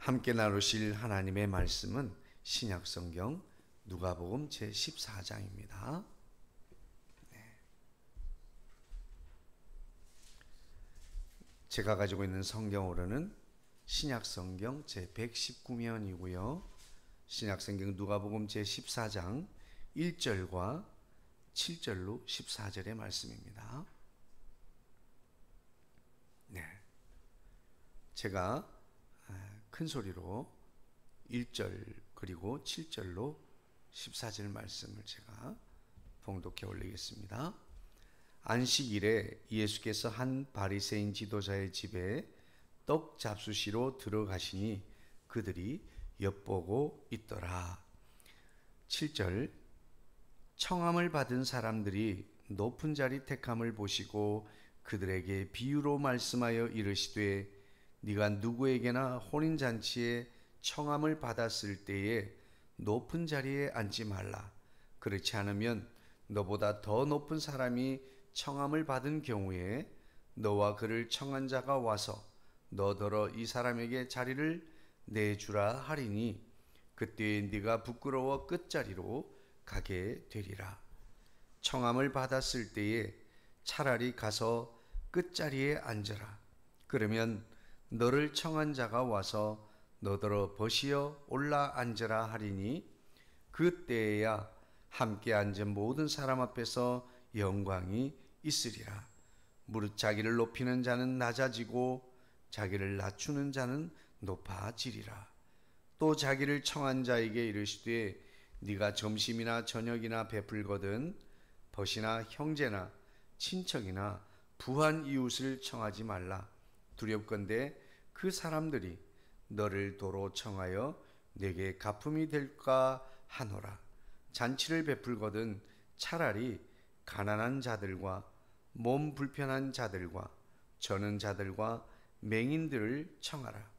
함께 나누실 하나님의 말씀은 신약성경 누가복음 제14장입니다. 제가 가지고 있는 성경으로는 신약성경 제119면이고요. 신약성경 누가복음 제14장 1절과 7절로 14절의 말씀입니다. 제가 큰 소리로 1절 그리고 7절로 14절 말씀을 제가 봉독해 올리겠습니다. 안식일에 예수께서 한 바리새인 지도자의 집에 떡 잡수시러 들어가시니 그들이 엿보고 있더라. 7절 청함을 받은 사람들이 높은 자리 택함을 보시고 그들에게 비유로 말씀하여 이르시되 네가 누구에게나 혼인잔치에 청함을 받았을 때에 높은 자리에 앉지 말라. 그렇지 않으면 너보다 더 높은 사람이 청함을 받은 경우에 너와 그를 청한 자가 와서 너더러 이 사람에게 자리를 내주라 하리니 그때에 네가 부끄러워 끝자리로 가게 되리라. 청함을 받았을 때에 차라리 가서 끝자리에 앉으라. 그러면 너를 청한 자가 와서 너더러 벗이어 올라 앉으라 하리니 그때에야 함께 앉은 모든 사람 앞에서 영광이 있으리라. 무릇 자기를 높이는 자는 낮아지고 자기를 낮추는 자는 높아지리라. 또 자기를 청한 자에게 이르시되 네가 점심이나 저녁이나 베풀거든 벗이나 형제나 친척이나 부한 이웃을 청하지 말라. 두렵건대 그 사람들이 너를 도로 청하여 내게 갚음이 될까 하노라. 잔치를 베풀거든 차라리 가난한 자들과 몸 불편한 자들과 저는 자들과 맹인들을 청하라.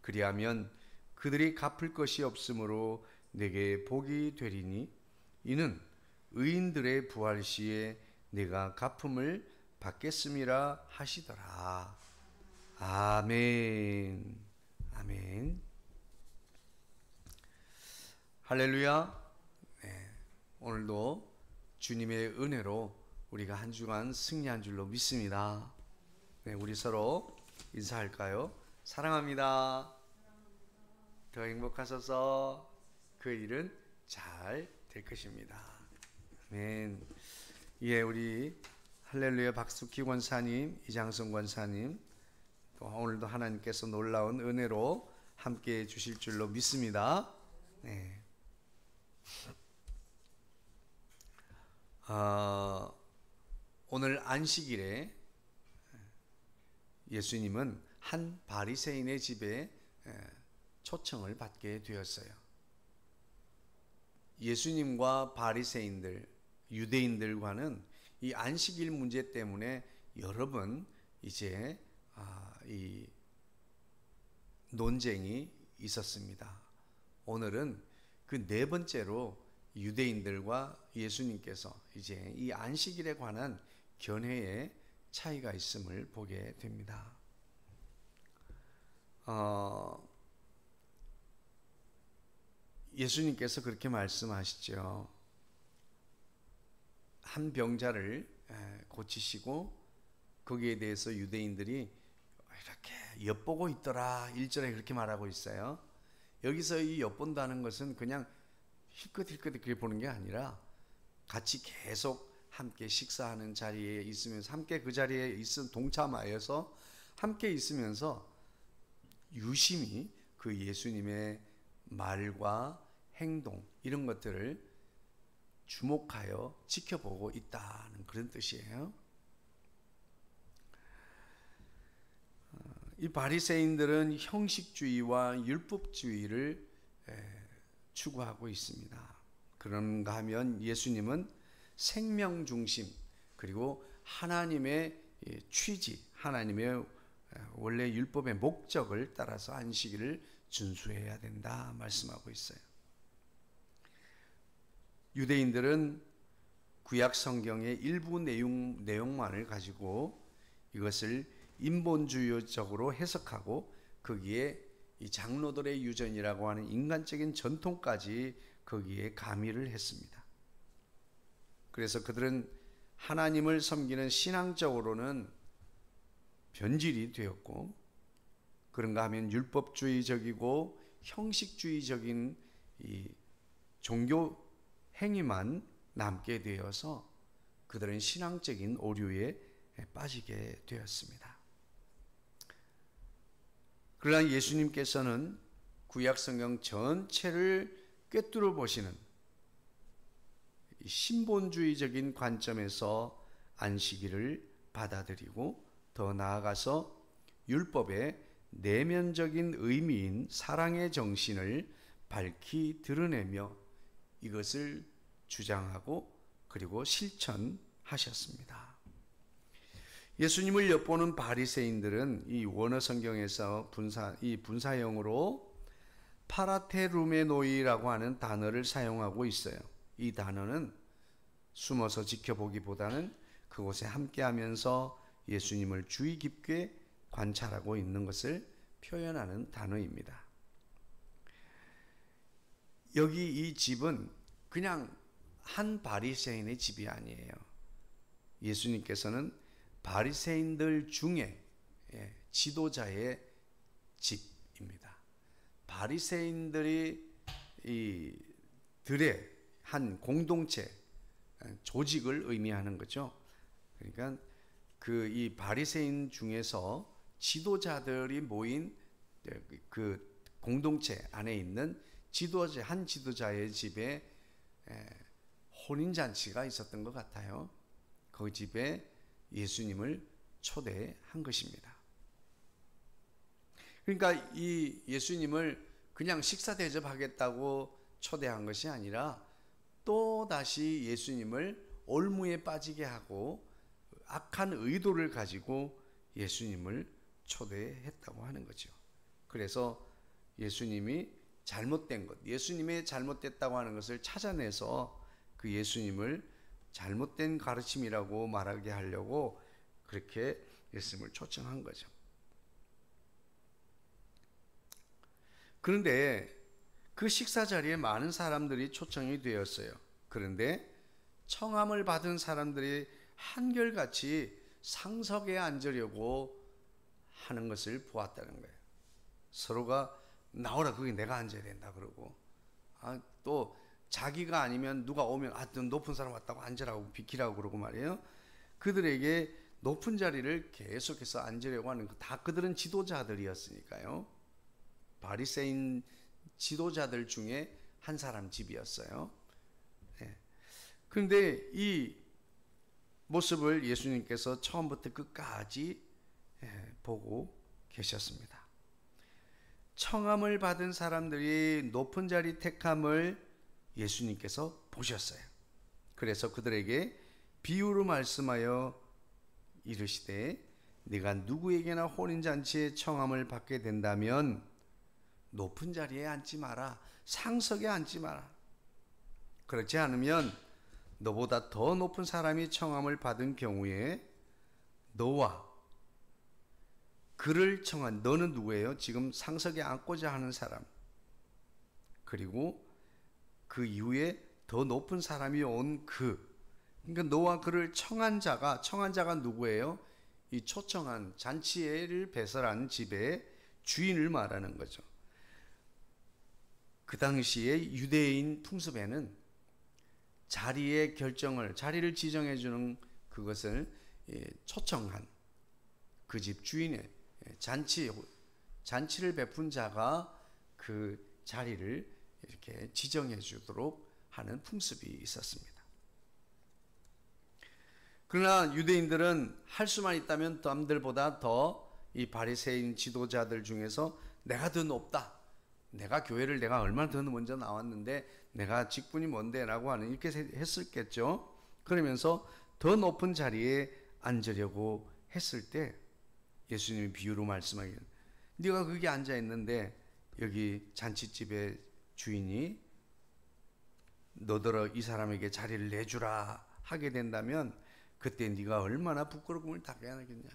그리하면 그들이 갚을 것이 없으므로 내게 복이 되리니 이는 의인들의 부활 시에 내가 갚음을 받겠음이라 하시더라. 아멘. 아멘. 할렐루야. 오늘도 주님의 은혜로 우리가 한 주간 승리한 줄로 믿습니다. 우리 서로 인사할까요? 사랑합니다. 더 행복하셔서 그 일은 잘 될 것입니다. 아멘. 우리 할렐루야 박숙희 권사님, 이장성 권사님, 또 오늘도 하나님께서 놀라운 은혜로 함께 주실 줄로 믿습니다. 오늘 안식일에 예수님은 한 바리새인의 집에 초청을 받게 되었어요. 예수님과 바리새인들, 유대인들과는 이 안식일 문제 때문에 여러 번 이제 이 논쟁이 있었습니다. 오늘은 그 네 번째로 유대인들과 예수님께서 이제 이 안식일에 관한 견해의 차이가 있음을 보게 됩니다. 예수님께서 그렇게 말씀하시죠. 한 병자를 고치시고 거기에 대해서 유대인들이 이렇게 엿보고 있더라. 1절에 그렇게 말하고 있어요. 여기서 이 엿본다는 것은 그냥 힐끗힐끗 그렇게 보는 게 아니라 같이 계속 함께 식사하는 자리에 있으면서 함께 그 자리에 있은 동참하여서 함께 있으면서 유심히 그 예수님의 말과 행동 이런 것들을 주목하여 지켜보고 있다는 그런 뜻이에요. 이 바리새인들은 형식주의와 율법주의를 추구하고 있습니다. 그런가 하면 예수님은 생명 중심 그리고 하나님의 취지, 하나님의 원래 율법의 목적을 따라서 안식일을 준수해야 된다 말씀하고 있어요. 유대인들은 구약 성경의 일부 내용만을 가지고 이것을 인본주의적으로 해석하고 거기에 이 장로들의 유전이라고 하는 인간적인 전통까지 거기에 가미를 했습니다. 그래서 그들은 하나님을 섬기는 신앙적으로는 변질이 되었고, 그런가 하면 율법주의적이고 형식주의적인 이 종교 행위만 남게 되어서 그들은 신앙적인 오류에 빠지게 되었습니다. 그러나 예수님께서는 구약성경 전체를 꿰뚫어 보시는 신본주의적인 관점에서 안식일을 받아들이고, 더 나아가서 율법의 내면적인 의미인 사랑의 정신을 밝히 드러내며 이것을 주장하고 그리고 실천하셨습니다. 예수님을 엿보는 바리새인들은 이 원어 성경에서 분사형으로 파라테루메노이라고 하는 단어를 사용하고 있어요. 이 단어는 숨어서 지켜보기보다는 그곳에 함께하면서 예수님을 주의 깊게 관찰하고 있는 것을 표현하는 단어입니다. 여기 이 집은 그냥 한 바리새인의 집이 아니에요. 예수님께서는 바리새인들 중에 지도자의 집입니다. 바리새인들이 들의 한 공동체, 조직을 의미하는 거죠. 그러니까 이 바리새인 중에서 지도자들이 모인 그 공동체 안에 있는 한 지도자의 집에 혼인잔치가 있었던 것 같아요. 그 집에 예수님을 초대한 것입니다. 그러니까 이 예수님을 그냥 식사 대접하겠다고 초대한 것이 아니라 또 다시 예수님을 올무에 빠지게 하고 악한 의도를 가지고 예수님을 초대했다고 하는 거죠. 그래서 예수님이 잘못된 것, 예수님의 잘못됐다고 하는 것을 찾아내서 그 예수님을 잘못된 가르침이라고 말하게 하려고 그렇게 예수님을 초청한 거죠. 그런데 그 식사 자리에 많은 사람들이 초청이 되었어요. 그런데 청함을 받은 사람들이 한결같이 상석에 앉으려고 하는 것을 보았다는 거예요. 서로가 나오라, 거기 내가 앉아야 된다 그러고, 또 자기가 아니면 누가 오면 높은 사람 왔다고 앉으라고 비키라고 그러고 말이에요. 그들에게 높은 자리를 계속해서 앉으려고 하는 거, 다 그들은 지도자들이었으니까요. 바리새인 지도자들 중에 한 사람 집이었어요. 그런데 이 모습을 예수님께서 처음부터 끝까지 보고 계셨습니다. 청함을 받은 사람들이 높은 자리 택함을 예수님께서 보셨어요. 그래서 그들에게 비유로 말씀하여 이르시되, 네가 누구에게나 혼인잔치에 청함을 받게 된다면 높은 자리에 앉지 마라, 상석에 앉지 마라. 그렇지 않으면 너보다 더 높은 사람이 청함을 받은 경우에 너와 그를 청한, 너는 누구예요? 지금 상석에 앉고자 하는 사람, 그리고 그 이후에 더 높은 사람이 온 그러니까 너와 그를 청한 자가 누구예요? 이 초청한 잔치를 배설한 집의 주인을 말하는 거죠. 그 당시에 유대인 풍습에는 자리의 결정을, 자리를 지정해 주는 그것을 초청한 그 집 주인의 잔치를 베푼 자가 그 자리를 이렇게 지정해 주도록 하는 풍습이 있었습니다. 그러나 유대인들은 할 수만 있다면 남들보다 더 이 바리새인 지도자들 중에서 내가 더 높다, 내가 교회를 내가 얼마나 더 먼저 나왔는데 내가 직분이 뭔데 라고 하는, 이렇게 했었겠죠. 그러면서 더 높은 자리에 앉으려고 했을 때 예수님이 비유로 말씀하기를, 네가 거기 앉아 있는데 여기 잔치집의 주인이 너더러 이 사람에게 자리를 내주라 하게 된다면 그때 네가 얼마나 부끄러움을 당하겠냐.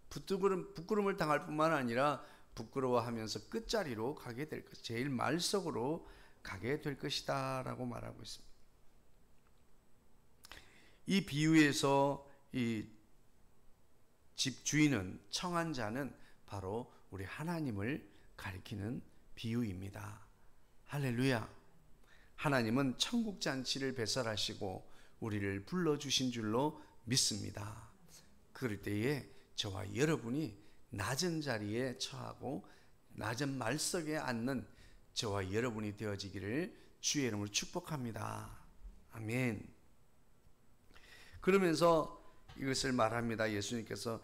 부끄러움을 당할 뿐만 아니라 부끄러워하면서 끝자리로 가게 될 것, 제일 말석으로 가게 될 것이다 라고 말하고 있습니다. 이 비유에서 이 집주인은, 청한 자는 바로 우리 하나님을 가리키는 비유입니다. 할렐루야. 하나님은 천국 잔치를 배설하시고 우리를 불러주신 줄로 믿습니다. 그럴 때에 저와 여러분이 낮은 자리에 처하고 낮은 말석에 앉는 저와 여러분이 되어지기를 주의 이름으로 축복합니다. 아멘. 그러면서 이것을 말합니다. 예수님께서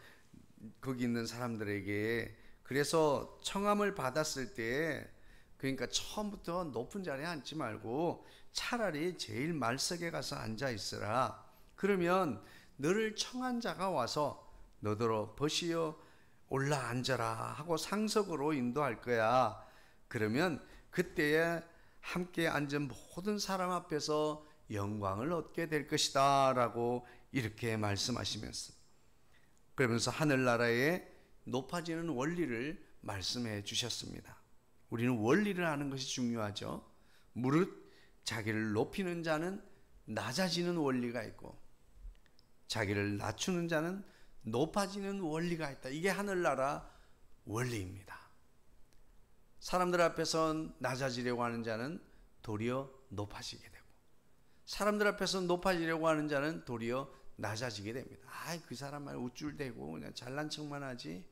거기 있는 사람들에게, 그래서 청함을 받았을 때, 그러니까 처음부터 높은 자리에 앉지 말고 차라리 제일 말석에 가서 앉아 있으라. 그러면 너를 청한 자가 와서 너더러 벗이여 올라 앉아라 하고 상석으로 인도할 거야. 그러면 그때에 함께 앉은 모든 사람 앞에서 영광을 얻게 될 것이다 라고 이렇게 말씀하시면서, 그러면서 하늘나라의 높아지는 원리를 말씀해 주셨습니다. 우리는 원리를 아는 것이 중요하죠. 무릇 자기를 높이는 자는 낮아지는 원리가 있고 자기를 낮추는 자는 높아지는 원리가 있다. 이게 하늘나라 원리입니다. 사람들 앞에서 낮아지려고 하는 자는 도리어 높아지게 되고, 사람들 앞에서 높아지려고 하는 자는 도리어 낮아지게 됩니다. 그 사람 말 우쭐대고 그냥 잘난 척만 하지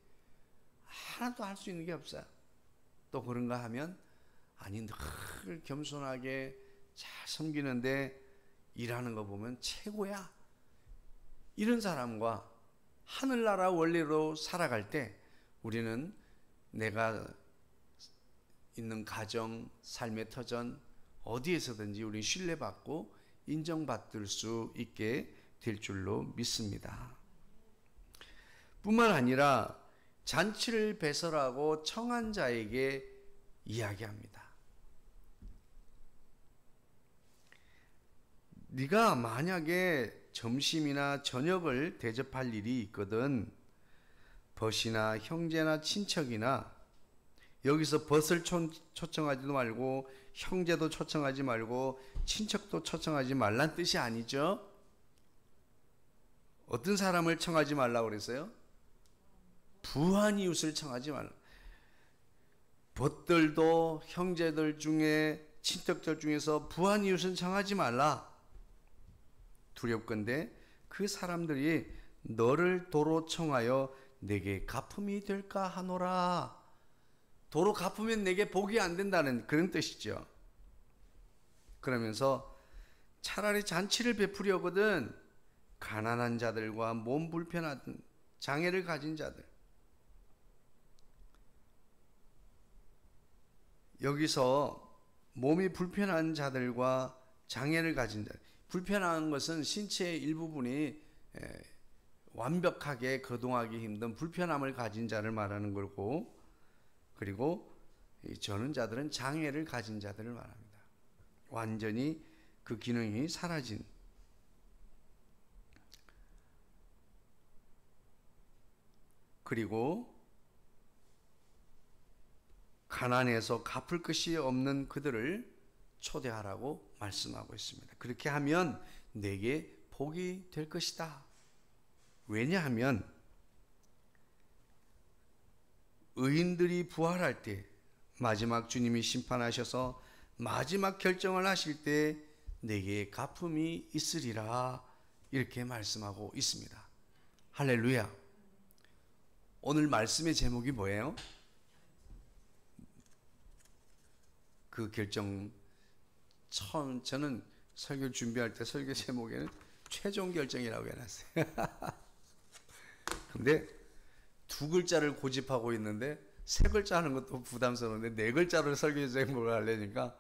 하나도 할 수 있는 게 없어요. 또 그런가 하면 아니 늘 겸손하게 잘 섬기는데 일하는 거 보면 최고야. 이런 사람과 하늘나라 원리로 살아갈 때 우리는 내가 있는 가정, 삶의 터전 어디에서든지 우리는 신뢰받고 인정받을 수 있게 될 줄로 믿습니다. 뿐만 아니라 잔치를 배설하고 청한 자에게 이야기합니다. 네가 만약에 점심이나 저녁을 대접할 일이 있거든, 벗이나 형제나 친척이나, 여기서 벗을 초청하지도 말고 형제도 초청하지 말고 친척도 초청하지 말란 뜻이 아니죠. 어떤 사람을 청하지 말라고 그랬어요? 부한 이웃을 청하지 말라. 벗들도 형제들 중에 친척들 중에서 부한 이웃은 청하지 말라. 두렵건대 그 사람들이 너를 도로 청하여 내게 갚음이 될까 하노라. 도로 갚으면 내게 복이 안 된다는 그런 뜻이죠. 그러면서 차라리 잔치를 베푸려거든 가난한 자들과 몸 불편한 장애를 가진 자들, 여기서 몸이 불편한 자들과 장애를 가진 자들, 불편한 것은 신체의 일부분이 완벽하게 거동하기 힘든 불편함을 가진 자를 말하는 거고, 그리고 저는 자들은 장애를 가진 자들을 말합니다. 완전히 그 기능이 사라진, 그리고 가난해서 갚을 것이 없는 그들을 초대하라고 말씀하고 있습니다. 그렇게 하면 내게 복이 될 것이다. 왜냐하면 의인들이 부활할 때, 마지막 주님이 심판하셔서 마지막 결정을 하실 때 내게 갚음이 있으리라, 이렇게 말씀하고 있습니다. 할렐루야. 오늘 말씀의 제목이 뭐예요? 그 결정, 저는 설교 준비할 때 설교 제목에는 최종 결정이라고 해놨어요. 근데 두 글자를 고집하고 있는데 세 글자 하는 것도 부담스러운데 네 글자로 설교 제목을 하려니까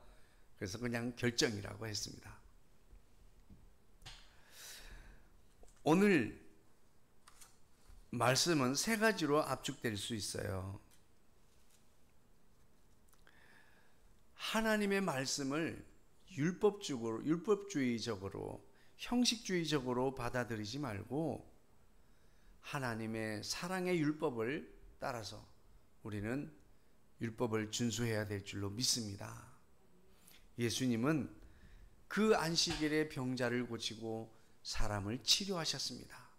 그래서 그냥 결정이라고 했습니다. 오늘 말씀은 세 가지로 압축될 수 있어요. 하나님의 말씀을 율법주의적으로, 형식주의적으로 받아들이지 말고 하나님의 사랑의 율법을 따라서 우리는 율법을 준수해야 될 줄로 믿습니다. 예수님은 그 안식일에 병자를 고치고 사람을 치료하셨습니다.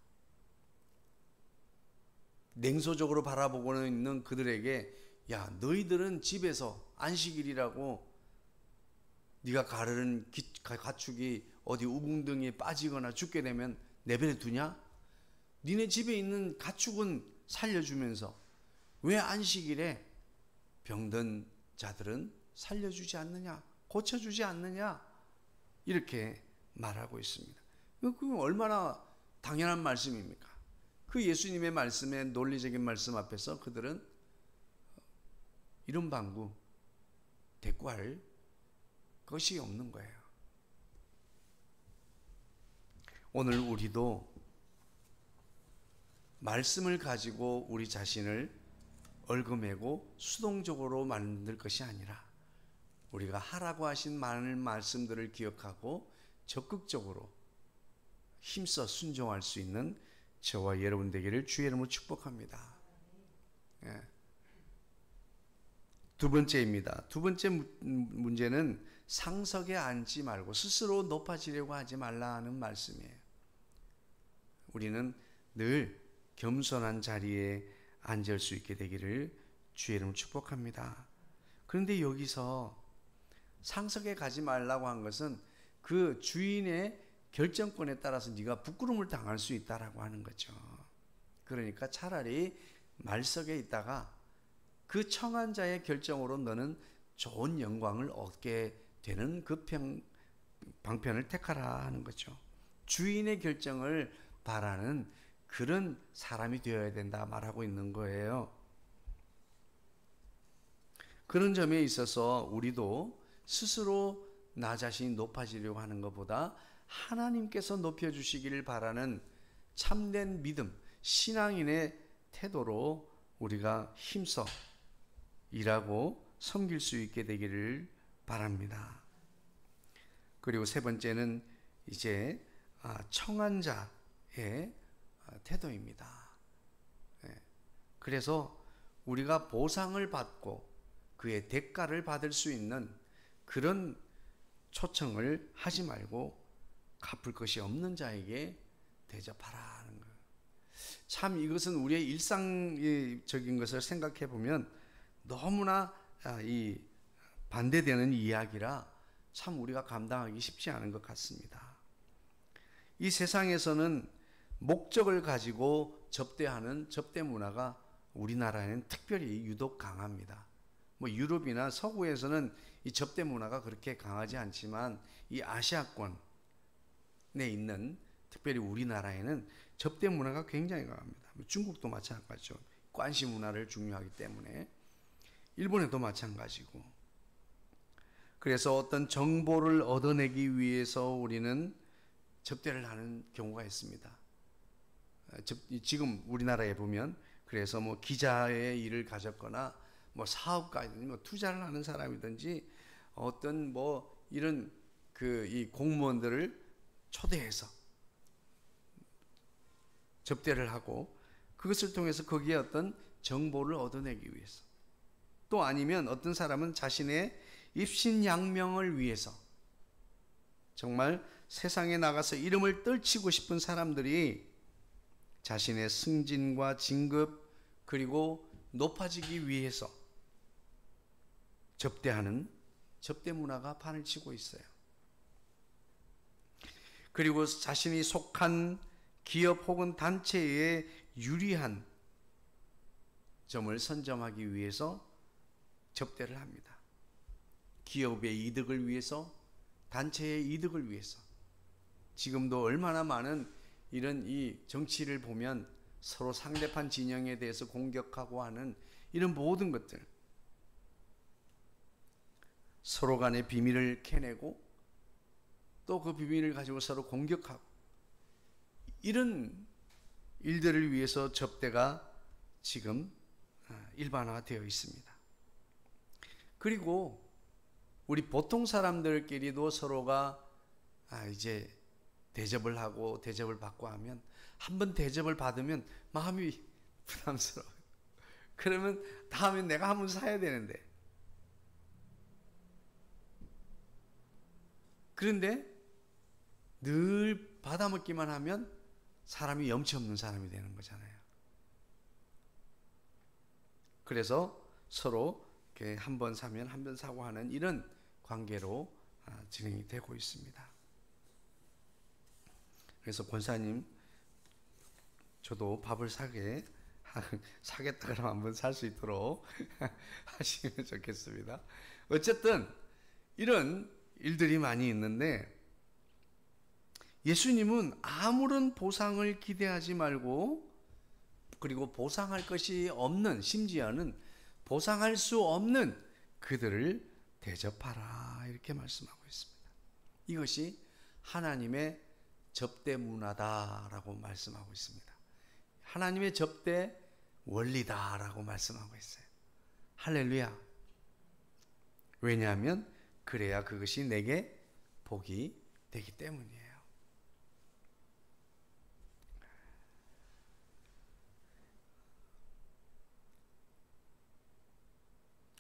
냉소적으로 바라보고는 있는 그들에게, 야, 너희들은 집에서 안식일이라고 네가 가르는 가축이 어디 우궁등에 빠지거나 죽게 되면 내버려 두냐? 니네 집에 있는 가축은 살려주면서 왜 안식일에 병든 자들은 살려주지 않느냐? 고쳐주지 않느냐? 이렇게 말하고 있습니다. 그 얼마나 당연한 말씀입니까? 그 예수님의 말씀의 논리적인 말씀 앞에서 그들은 이런 방구 대꾸할 것이 없는 거예요. 오늘 우리도 말씀을 가지고 우리 자신을 얽어매고 수동적으로 만들 것이 아니라 우리가 하라고 하신 많은 말씀들을 기억하고 적극적으로 힘써 순종할 수 있는 저와 여러분 되기를 주의 이름으로 축복합니다. 예. 두 번째입니다. 두 번째 문제는 상석에 앉지 말고 스스로 높아지려고 하지 말라는 말씀이에요. 우리는 늘 겸손한 자리에 앉을 수 있게 되기를 주의 이름으로 축복합니다. 그런데 여기서 상석에 가지 말라고 한 것은 그 주인의 결정권에 따라서 네가 부끄러움을 당할 수 있다라고 하는 거죠. 그러니까 차라리 말석에 있다가 그 청한 자의 결정으로 너는 좋은 영광을 얻게 되는 그 방편을 택하라 하는 거죠. 주인의 결정을 바라는 그런 사람이 되어야 된다 말하고 있는 거예요. 그런 점에 있어서 우리도 스스로 나 자신이 높아지려고 하는 것보다 하나님께서 높여주시기를 바라는 참된 믿음, 신앙인의 태도로 우리가 힘써 일하고 섬길 수 있게 되기를 바랍니다. 그리고 세 번째는 이제 청한 자의 태도입니다. 그래서 우리가 보상을 받고 그의 대가를 받을 수 있는 그런 초청을 하지 말고 갚을 것이 없는 자에게 대접하라 하는 거예요. 참 이것은 우리의 일상적인 것을 생각해 보면 너무나 이 반대되는 이야기라 참 우리가 감당하기 쉽지 않은 것 같습니다. 이 세상에서는 목적을 가지고 접대하는 접대 문화가 우리나라에는 특별히 유독 강합니다. 유럽이나 서구에서는 이 접대 문화가 그렇게 강하지 않지만 이 아시아권에 있는 특별히 우리나라에는 접대 문화가 굉장히 강합니다. 중국도 마찬가지죠. 관시 문화를 중요하기 때문에 일본에도 마찬가지고. 그래서 어떤 정보를 얻어내기 위해서 우리는 접대를 하는 경우가 있습니다. 지금 우리나라에 보면 그래서 기자의 일을 가졌거나 사업가이든지 투자를 하는 사람이든지 어떤 이런 이 공무원들을 초대해서 접대를 하고 그것을 통해서 거기에 어떤 정보를 얻어내기 위해서, 또 아니면 어떤 사람은 자신의 입신양명을 위해서 정말 세상에 나가서 이름을 떨치고 싶은 사람들이 자신의 승진과 진급 그리고 높아지기 위해서 접대하는 접대 문화가 판을 치고 있어요. 그리고 자신이 속한 기업 혹은 단체에 유리한 점을 선점하기 위해서 접대를 합니다. 기업의 이득을 위해서, 단체의 이득을 위해서. 지금도 얼마나 많은 이런 이 정치를 보면 서로 상대편 진영에 대해서 공격하고 하는 이런 모든 것들, 서로 간의 비밀을 캐내고 또 그 비밀을 가지고 서로 공격하고 이런 일들을 위해서 접대가 지금 일반화되어 있습니다. 그리고 우리 보통 사람들끼리도 서로가 이제 대접을 하고 대접을 받고 하면 한번 대접을 받으면 마음이 부담스러워요. 그러면 다음에 내가 한번 사야 되는데. 그런데 늘 받아먹기만 하면 사람이 염치 없는 사람이 되는 거잖아요. 그래서 서로 한 번 사면 한 번 사고 하는 이런 관계로 진행이 되고 있습니다. 그래서 권사님, 저도 밥을 사겠다 그러면 한번 살 수 있도록 하시면 좋겠습니다. 어쨌든 이런 일들이 많이 있는데, 예수님은 아무런 보상을 기대하지 말고, 그리고 보상할 것이 없는, 심지어는 보상할 수 없는 그들을 대접하라, 이렇게 말씀하고 있습니다. 이것이 하나님의 접대 문화다라고 말씀하고 있습니다. 하나님의 접대 원리다라고 말씀하고 있어요. 할렐루야. 왜냐하면 그래야 그것이 내게 복이 되기 때문이에요.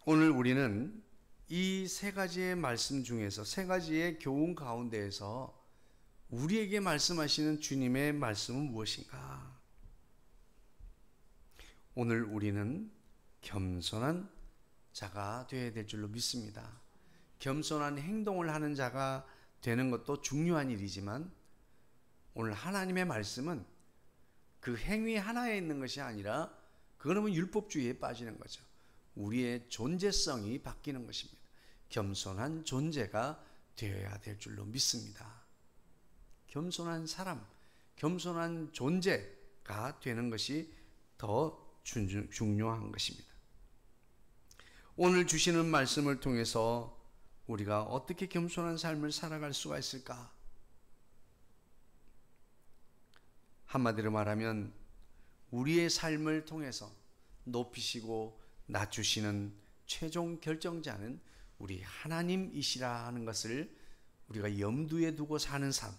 오늘 우리는 이 세 가지의 말씀 중에서, 세 가지의 교훈 가운데에서 우리에게 말씀하시는 주님의 말씀은 무엇인가? 오늘 우리는 겸손한 자가 되어야 될 줄로 믿습니다. 겸손한 행동을 하는 자가 되는 것도 중요한 일이지만, 오늘 하나님의 말씀은 그 행위 하나에 있는 것이 아니라, 그거는 율법주의에 빠지는 거죠. 우리의 존재성이 바뀌는 것입니다. 겸손한 존재가 되어야 될 줄로 믿습니다. 겸손한 사람, 겸손한 존재가 되는 것이 더 중요한 것입니다. 오늘 주시는 말씀을 통해서 우리가 어떻게 겸손한 삶을 살아갈 수가 있을까? 한마디로 말하면 우리의 삶을 통해서 높이시고 낮추시는 최종 결정자는 우리 하나님이시라는 것을 우리가 염두에 두고 사는 삶,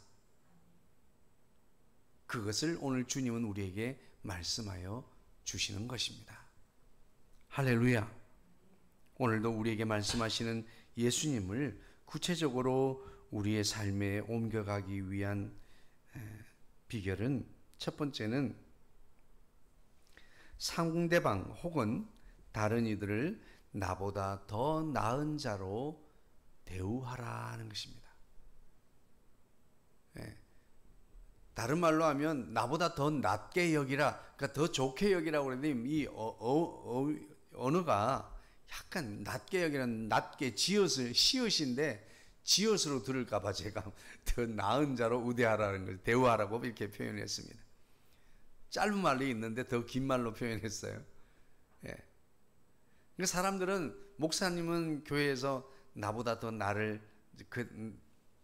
그것을 오늘 주님은 우리에게 말씀하여 주시는 것입니다. 할렐루야. 오늘도 우리에게 말씀하시는 예수님을 구체적으로 우리의 삶에 옮겨가기 위한 비결은, 첫 번째는 상대방 혹은 다른 이들을 나보다 더 나은 자로 대우하라는 것입니다. 다른 말로 하면 나보다 더 낮게 여기라, 그러니까 더 좋게 여기라고 그러는데, 이 언어가 약간 낮게 여기는 낮게 시옷인데 지읒으로 들을까봐 제가 더 나은 자로 우대하라는 걸 대우하라고 이렇게 표현했습니다. 짧은 말로 있는데 더 긴 말로 표현했어요. 그러니까 사람들은, 목사님은 교회에서 나보다 더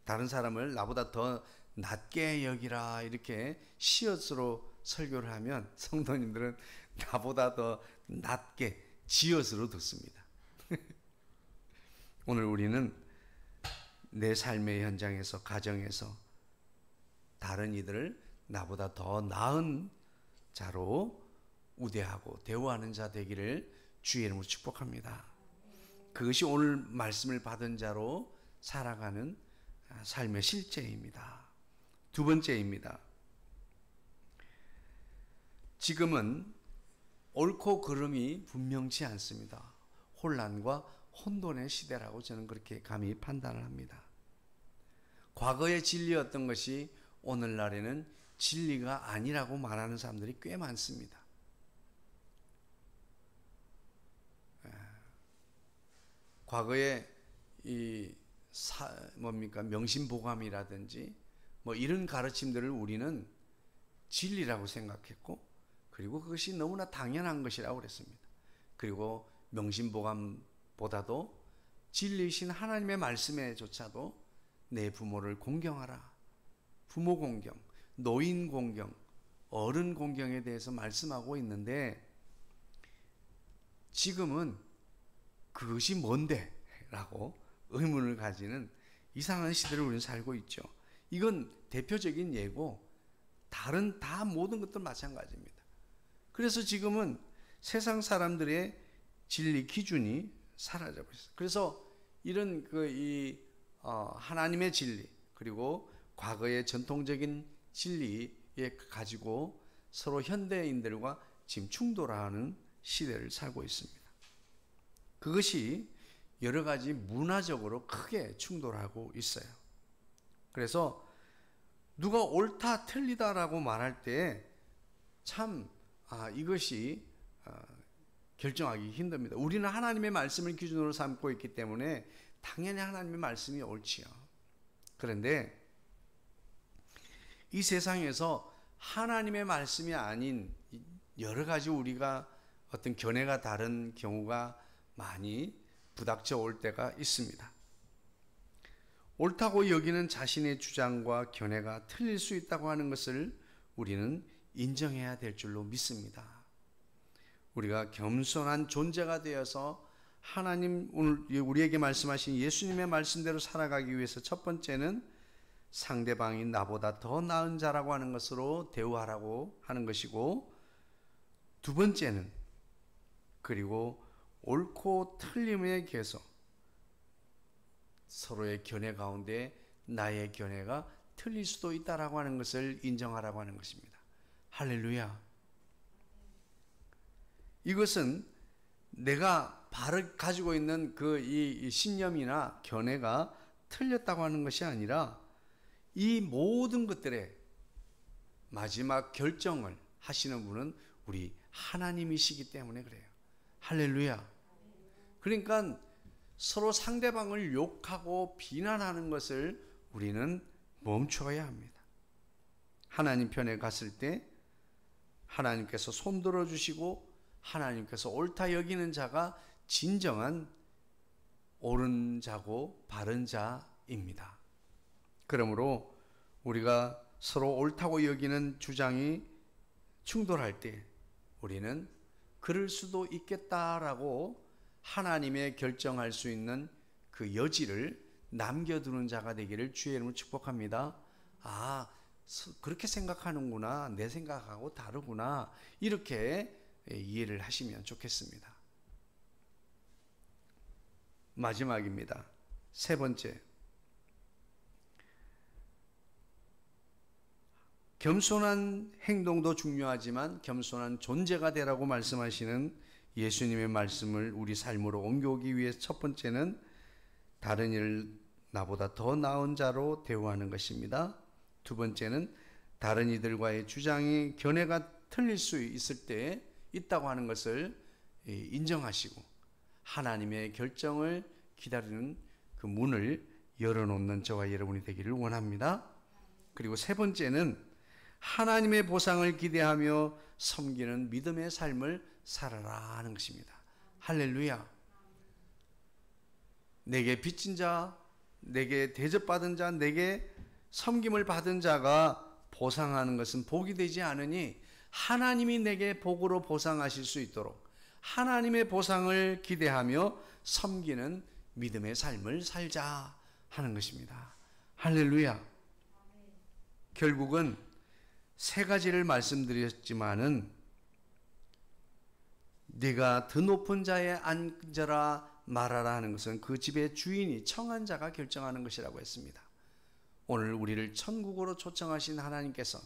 다른 사람을 나보다 더 낮게 여기라 이렇게 시옷으로 설교를 하면, 성도님들은 나보다 더 낮게 지읒으로 듣습니다. 오늘 우리는 내 삶의 현장에서, 가정에서 다른 이들을 나보다 더 나은 자로 우대하고 대우하는 자 되기를 주의 이름으로 축복합니다. 그것이 오늘 말씀을 받은 자로 살아가는 삶의 실제입니다. 두 번째입니다. 지금은 옳고 그름이 분명치 않습니다. 혼란과 혼돈의 시대라고 저는 그렇게 감히 판단을 합니다. 과거의 진리였던 것이 오늘날에는 진리가 아니라고 말하는 사람들이 꽤 많습니다. 과거에 명심보감이라든지 뭐 이런 가르침들을 우리는 진리라고 생각했고, 그리고 그것이 너무나 당연한 것이라고 그랬습니다. 그리고 명심보감보다도 진리이신 하나님의 말씀에조차도 내 부모를 공경하라, 부모 공경, 노인 공경, 어른 공경에 대해서 말씀하고 있는데, 지금은 그것이 뭔데? 라고 의문을 가지는 이상한 시대를 우리는 살고 있죠. 이건 대표적인 예고, 다른 모든 것들 마찬가지입니다. 그래서 지금은 세상 사람들의 진리 기준이 사라져 버렸어요. 그래서 이런 하나님의 진리, 그리고 과거의 전통적인 진리에 가지고 서로 현대인들과 지금 충돌하는 시대를 살고 있습니다. 그것이 여러 가지 문화적으로 크게 충돌하고 있어요. 그래서 누가 옳다 틀리다라고 말할 때 참 이것이 결정하기 힘듭니다. 우리는 하나님의 말씀을 기준으로 삼고 있기 때문에 당연히 하나님의 말씀이 옳지요. 그런데 이 세상에서 하나님의 말씀이 아닌 여러 가지 우리가 어떤 견해가 다른 경우가 많이 부닥쳐 올 때가 있습니다. 옳다고 여기는 자신의 주장과 견해가 틀릴 수 있다고 하는 것을 우리는 인정해야 될 줄로 믿습니다. 우리가 겸손한 존재가 되어서 하나님 오늘 우리에게 말씀하신 예수님의 말씀대로 살아가기 위해서 첫 번째는 상대방이 나보다 더 나은 자라고 하는 것으로 대우하라고 하는 것이고, 두 번째는 그리고 옳고 틀림에 계속 서로의 견해 가운데 나의 견해가 틀릴 수도 있다라고 하는 것을 인정하라고 하는 것입니다. 할렐루야. 이것은 내가 가지고 있는 이 신념이나 견해가 틀렸다고 하는 것이 아니라 이 모든 것들의 마지막 결정을 하시는 분은 우리 하나님이시기 때문에 그래요. 할렐루야. 그러니까 서로 상대방을 욕하고 비난하는 것을 우리는 멈춰야 합니다. 하나님 편에 갔을 때 하나님께서 손들어 주시고 하나님께서 옳다 여기는 자가 진정한 옳은 자고 바른 자입니다. 그러므로 우리가 서로 옳다고 여기는 주장이 충돌할 때 우리는 그럴 수도 있겠다라고 하나님의 결정할 수 있는 그 여지를 남겨두는 자가 되기를 주의 이름으로 축복합니다. 그렇게 생각하는구나. 내 생각하고 다르구나. 이렇게 이해를 하시면 좋겠습니다. 마지막입니다. 세 번째. 겸손한 행동도 중요하지만 겸손한 존재가 되라고 말씀하시는 예수님의 말씀을 우리 삶으로 옮겨오기 위해 첫 번째는 다른 이를 나보다 더 나은 자로 대우하는 것입니다. 두 번째는 다른 이들과의 주장이 견해가 틀릴 수 있을 때 있다고 하는 것을 인정하시고 하나님의 결정을 기다리는 그 문을 열어놓는 저와 여러분이 되기를 원합니다. 그리고 세 번째는 하나님의 보상을 기대하며 섬기는 믿음의 삶을 살아라 하는 것입니다. 할렐루야. 내게 빚진 자, 내게 대접받은 자, 내게 섬김을 받은 자가 보상하는 것은 복이 되지 않으니 하나님이 내게 복으로 보상하실 수 있도록 하나님의 보상을 기대하며 섬기는 믿음의 삶을 살자 하는 것입니다. 할렐루야. 결국은 세 가지를 말씀드렸지만은 네가 더 높은 자에 앉아라 말하라 하는 것은 그 집의 주인이 청한 자가 결정하는 것이라고 했습니다. 오늘 우리를 천국으로 초청하신 하나님께서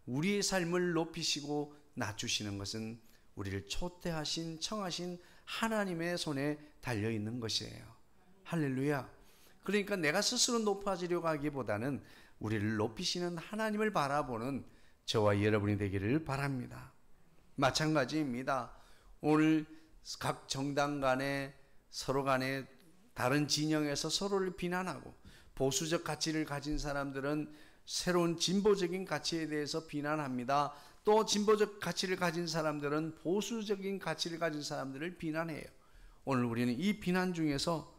우리의 삶을 높이시고 낮추시는 것은 우리를 초대하신 청하신 하나님의 손에 달려있는 것이에요. 할렐루야. 그러니까 내가 스스로 높아지려고 하기보다는 우리를 높이시는 하나님을 바라보는 저와 여러분이 되기를 바랍니다. 마찬가지입니다. 오늘 각 정당 간에 서로 간에 다른 진영에서 서로를 비난하고 보수적 가치를 가진 사람들은 새로운 진보적인 가치에 대해서 비난합니다. 또 진보적 가치를 가진 사람들은 보수적인 가치를 가진 사람들을 비난해요. 오늘 우리는 이 비난 중에서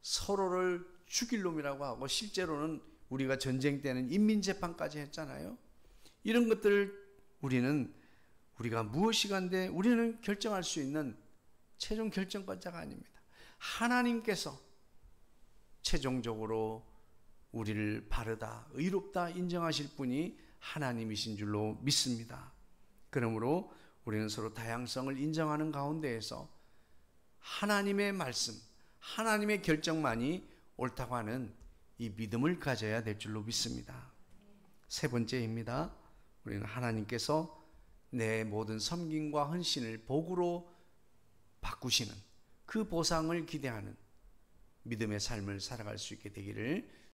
서로를 죽일 놈이라고 하고 실제로는 우리가 전쟁 때는 인민재판까지 했잖아요. 이런 것들을 우리가 무엇이 간데 우리는 결정할 수 있는 최종 결정권자가 아닙니다. 하나님께서 최종적으로 우리를 바르다, 의롭다 인정하실 분이 하나님이신 줄로 믿습니다. 그러므로 우리는 서로 다양성을 인정하는 가운데에서 하나님의 말씀, 하나님의 결정만이 옳다고 하는 이 믿음을 가져야 될 줄로 믿습니다. 세 번째입니다. 우리는 하나님께서 내 모든 섬김과 헌신을 복으로 바꾸시는 그 보상을 기대하는 믿음의 삶을 살아갈 수 있게 되기를